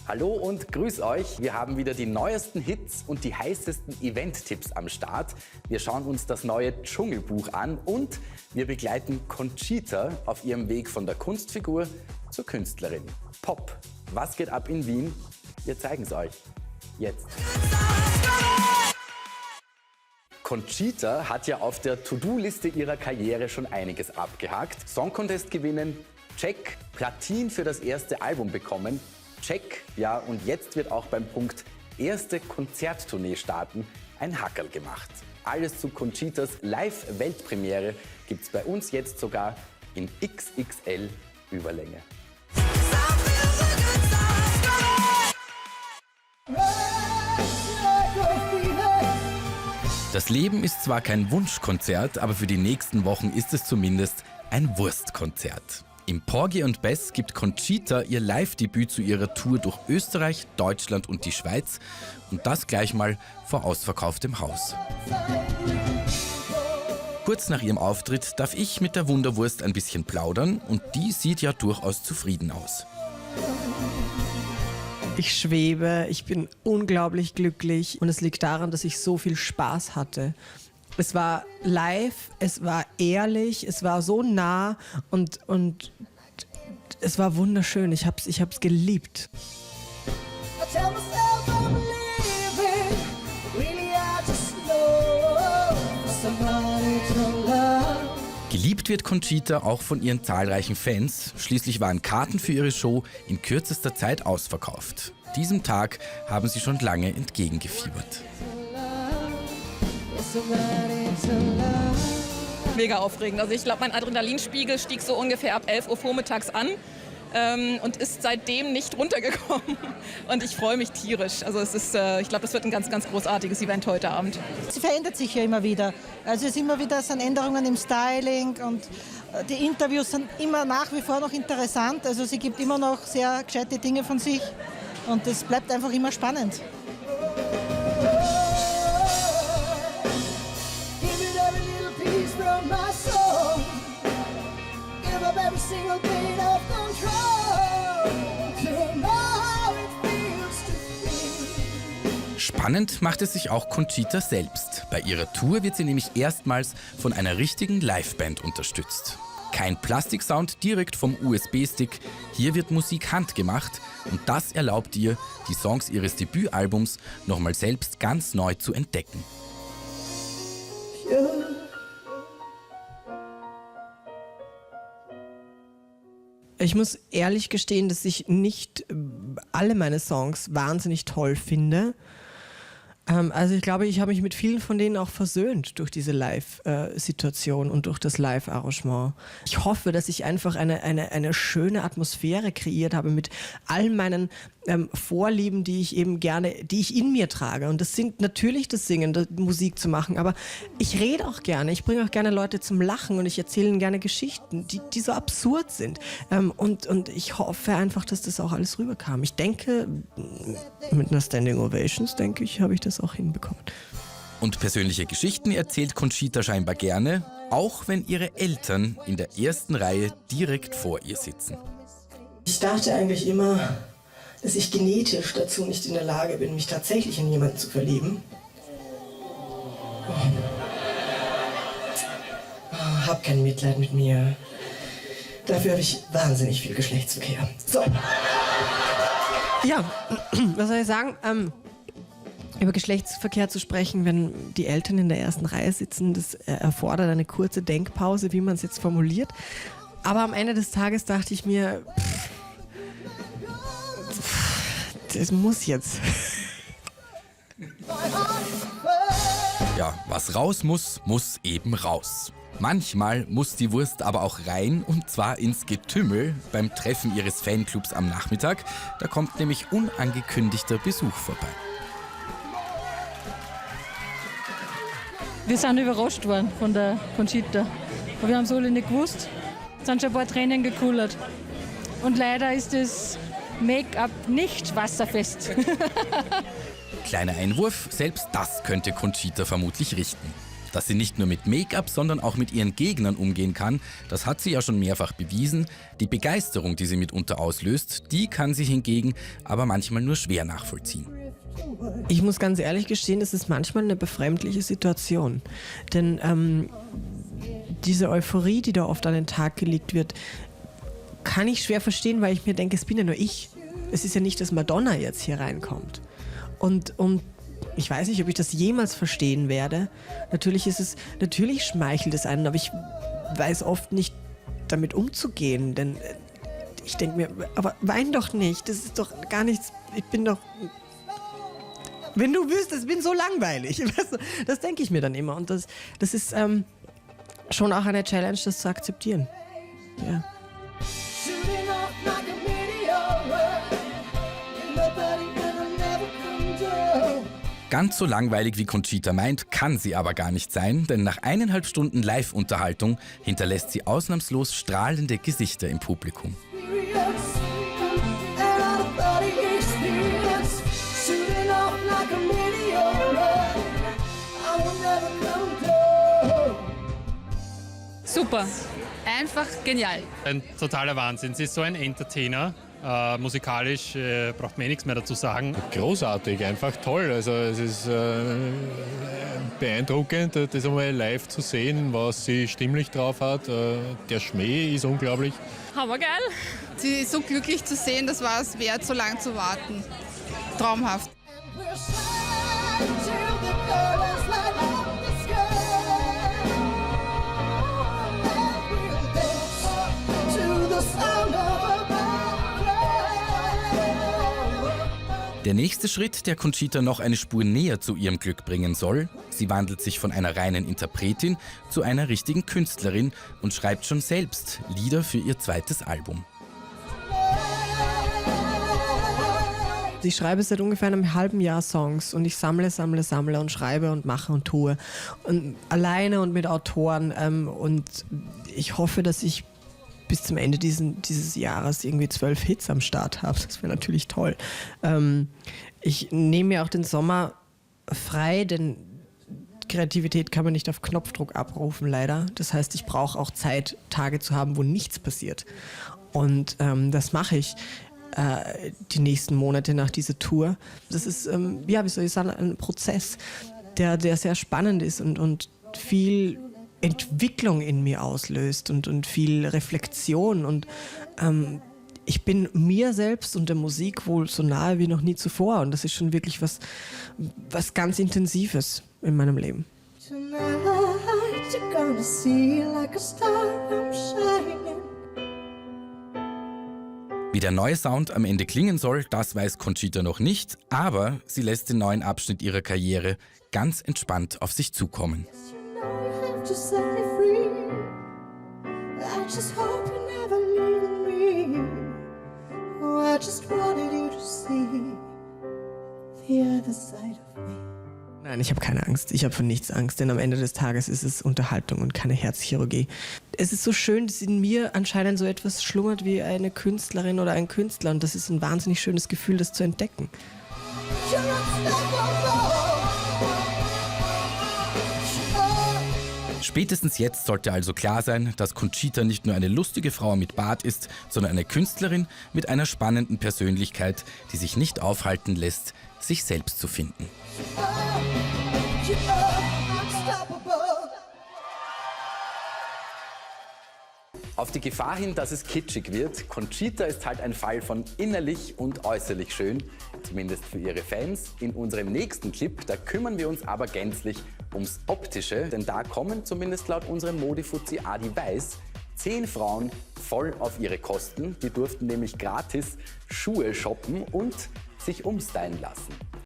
Hallo und grüß euch. Wir haben wieder die neuesten Hits und die heißesten Event-Tipps am Start. Wir schauen uns das neue Dschungelbuch an und wir begleiten Conchita auf ihrem Weg von der Kunstfigur zur Künstlerin. Pop, was geht ab in Wien? Wir zeigen es euch jetzt. Conchita hat ja auf der To-Do-Liste ihrer Karriere schon einiges abgehakt. Song Contest gewinnen, check. Platin für das erste Album bekommen, check. Ja, und jetzt wird auch beim Punkt erste Konzerttournee starten ein Hackerl gemacht. Alles zu Conchitas Live-Weltpremiere gibt's bei uns jetzt sogar in XXL Überlänge. Das Leben ist zwar kein Wunschkonzert, aber für die nächsten Wochen ist es zumindest ein Wurstkonzert. Im Porgy & Bess gibt Conchita ihr Live-Debüt zu ihrer Tour durch Österreich, Deutschland und die Schweiz und das gleich mal vor ausverkauftem Haus. Kurz nach ihrem Auftritt darf ich mit der Wunderwurst ein bisschen plaudern und die sieht ja durchaus zufrieden aus. Ich schwebe, ich bin unglaublich glücklich und es liegt daran, dass ich so viel Spaß hatte. Es war live, es war ehrlich, es war so nah und es war wunderschön. Ich hab's geliebt. Geliebt wird Conchita auch von ihren zahlreichen Fans. Schließlich waren Karten für ihre Show in kürzester Zeit ausverkauft. Diesem Tag haben sie schon lange entgegengefiebert. Mega aufregend. Also ich glaube, mein Adrenalinspiegel stieg so ungefähr ab 11 Uhr vormittags an und ist seitdem nicht runtergekommen. Und ich freue mich tierisch. Also es ist, ich glaube, das wird ein ganz, ganz großartiges Event heute Abend. Sie verändert sich ja immer wieder. Also es ist immer wieder sind Änderungen im Styling und die Interviews sind immer nach wie vor noch interessant. Also sie gibt immer noch sehr gescheite Dinge von sich und es bleibt einfach immer spannend. Spannend macht es sich auch Conchita selbst. Bei ihrer Tour wird sie nämlich erstmals von einer richtigen Liveband unterstützt. Kein Plastiksound direkt vom USB-Stick, hier wird Musik handgemacht und das erlaubt ihr, die Songs ihres Debütalbums nochmal selbst ganz neu zu entdecken. Ich muss ehrlich gestehen, dass ich nicht alle meine Songs wahnsinnig toll finde. Also ich glaube, ich habe mich mit vielen von denen auch versöhnt durch diese Live-Situation und durch das Live-Arrangement. Ich hoffe, dass ich einfach eine schöne Atmosphäre kreiert habe mit all meinen Vorlieben, die ich in mir trage. Und das sind natürlich das Singen, Musik zu machen, aber ich rede auch gerne. Ich bringe auch gerne Leute zum Lachen und ich erzähle ihnen gerne Geschichten, die so absurd sind. Und ich hoffe einfach, dass das auch alles rüberkam. Ich denke, mit einer Standing Ovations, habe ich das auch hinbekommen. Und persönliche Geschichten erzählt Conchita scheinbar gerne, auch wenn ihre Eltern in der ersten Reihe direkt vor ihr sitzen. Ich dachte eigentlich immer, dass ich genetisch dazu nicht in der Lage bin, mich tatsächlich in jemanden zu verlieben. Hab kein Mitleid mit mir. Dafür habe ich wahnsinnig viel Geschlechtsverkehr. So. Ja, was soll ich sagen? Über Geschlechtsverkehr zu sprechen, wenn die Eltern in der ersten Reihe sitzen, das erfordert eine kurze Denkpause, wie man es jetzt formuliert. Aber am Ende des Tages dachte ich mir, das muss jetzt. Ja, was raus muss, muss eben raus. Manchmal muss die Wurst aber auch rein, und zwar ins Getümmel beim Treffen ihres Fanclubs am Nachmittag. Da kommt nämlich unangekündigter Besuch vorbei. Wir sind überrascht worden von der Conchita. Aber wir haben es alle nicht gewusst. Es sind schon ein paar Tränen gekullert. Und leider ist das Make-up nicht wasserfest. Kleiner Einwurf, selbst das könnte Conchita vermutlich richten. Dass sie nicht nur mit Make-up, sondern auch mit ihren Gegnern umgehen kann, das hat sie ja schon mehrfach bewiesen. Die Begeisterung, die sie mitunter auslöst, die kann sie hingegen aber manchmal nur schwer nachvollziehen. Ich muss ganz ehrlich gestehen, es ist manchmal eine befremdliche Situation. Denn diese Euphorie, die da oft an den Tag gelegt wird, kann ich schwer verstehen, weil ich mir denke, es bin ja nur ich. Es ist ja nicht, dass Madonna jetzt hier reinkommt. Und ich weiß nicht, ob ich das jemals verstehen werde. Natürlich schmeichelt es einen, aber ich weiß oft nicht, damit umzugehen. Denn ich denke mir, aber wein doch nicht, das ist doch gar nichts, ich bin doch... Wenn du wüsstest, ich bin so langweilig. Das denke ich mir dann immer. Und das ist schon auch eine Challenge, das zu akzeptieren. Ja. Ganz so langweilig wie Conchita meint, kann sie aber gar nicht sein, denn nach 1,5 Stunden Live-Unterhaltung hinterlässt sie ausnahmslos strahlende Gesichter im Publikum. Super, einfach genial. Ein totaler Wahnsinn. Sie ist so ein Entertainer. Musikalisch braucht man nichts mehr dazu sagen. Großartig, einfach toll. Also es ist beeindruckend, das einmal live zu sehen, was sie stimmlich drauf hat. Der Schmäh ist unglaublich. Hammergeil. Sie ist so glücklich zu sehen, das war es wert, so lange zu warten. Traumhaft. Der nächste Schritt, der Conchita noch eine Spur näher zu ihrem Glück bringen soll. Sie wandelt sich von einer reinen Interpretin zu einer richtigen Künstlerin und schreibt schon selbst Lieder für ihr zweites Album. Ich schreibe seit ungefähr einem halben Jahr Songs und ich sammle und schreibe und mache und tue. Und alleine und mit Autoren. Und ich hoffe, dass ich bis zum Ende dieses Jahres irgendwie 12 Hits am Start habe. Das wäre natürlich toll. Ich nehme mir auch den Sommer frei, denn Kreativität kann man nicht auf Knopfdruck abrufen, leider. Das heißt, ich brauche auch Zeit, Tage zu haben, wo nichts passiert. Und das mache ich die nächsten Monate nach dieser Tour. Das ist, wie soll ich sagen, ein Prozess, der sehr spannend ist und viel Entwicklung in mir auslöst und viel Reflexion. Und ich bin mir selbst und der Musik wohl so nahe wie noch nie zuvor. Und das ist schon wirklich was ganz Intensives in meinem Leben. Wie der neue Sound am Ende klingen soll, das weiß Conchita noch nicht, aber sie lässt den neuen Abschnitt ihrer Karriere ganz entspannt auf sich zukommen. Nein, ich habe keine Angst. Ich habe von nichts Angst, denn am Ende des Tages ist es Unterhaltung und keine Herzchirurgie. Es ist so schön, dass in mir anscheinend so etwas schlummert wie eine Künstlerin oder ein Künstler und das ist ein wahnsinnig schönes Gefühl, das zu entdecken. Spätestens jetzt sollte also klar sein, dass Conchita nicht nur eine lustige Frau mit Bart ist, sondern eine Künstlerin mit einer spannenden Persönlichkeit, die sich nicht aufhalten lässt, sich selbst zu finden. Auf die Gefahr hin, dass es kitschig wird, Conchita ist halt ein Fall von innerlich und äußerlich schön, zumindest für ihre Fans. In unserem nächsten Clip, da kümmern wir uns aber gänzlich ums Optische, denn da kommen zumindest laut unserem Modefuzzi Adi Weiß 10 Frauen voll auf ihre Kosten. Die durften nämlich gratis Schuhe shoppen und sich umstylen lassen.